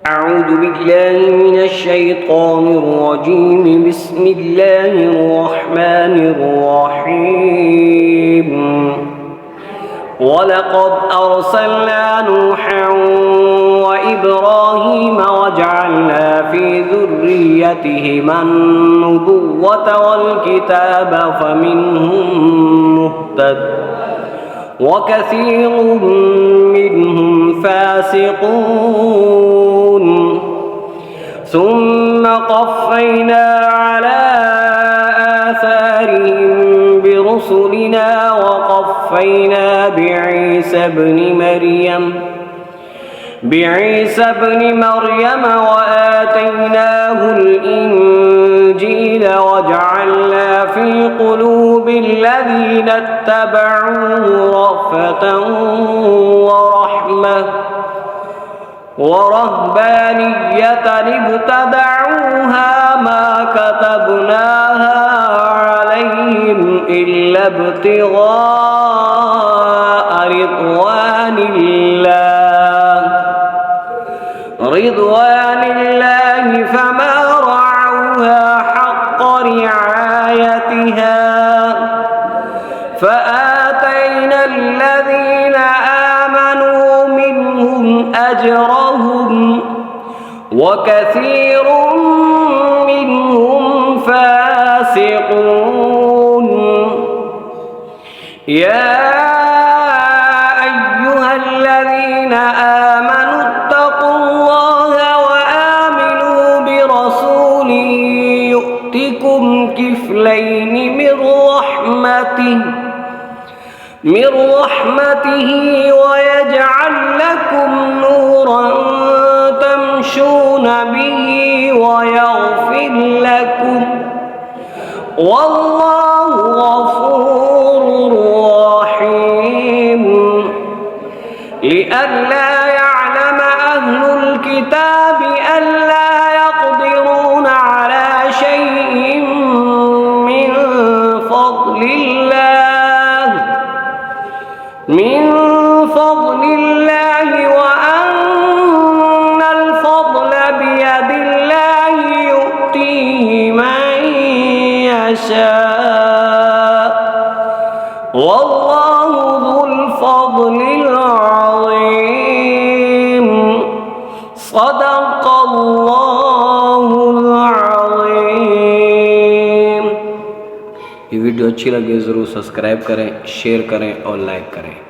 أعوذ بالله من الشيطان الرجيم بسم الله الرحمن الرحيم ولقد أرسلنا نوحا وإبراهيم وجعلنا في ذريتهما النبوة والكتاب فمنهم مهتد وكثير منهم فاسقون ثم قفينا على آثارهم برسلنا وقفينا بعيسى ابن مريم وآتيناه الإنجيل وجعلنا في قلوب الذين اتبعوه رأفة ورهبانية ابتدعوها ما كتبناها عليهم إلا ابتغاء رضوان الله فما رعوها حق رعايتها فآتينا الذين آمنوا منهم أجرهم وكثير منهم فاسقون يا أيها الذين آمنوا اتقوا الله وآمنوا برسوله يؤتكم كفلين من رحمته ويجعل لكم نورا تمشون به ويغفر لكم والله غفور رحيم لئلا يعلم أهل الكتاب ألا يقدرون على شيء من فضل الله وأن الفضل بيد الله يؤتيه من يشاء والله ذو الفضل العظيم صدق الله العظيم। ये वीडियो अच्छी लगे ज़रूर सब्सक्राइब करें, शेयर करें और लाइक करें।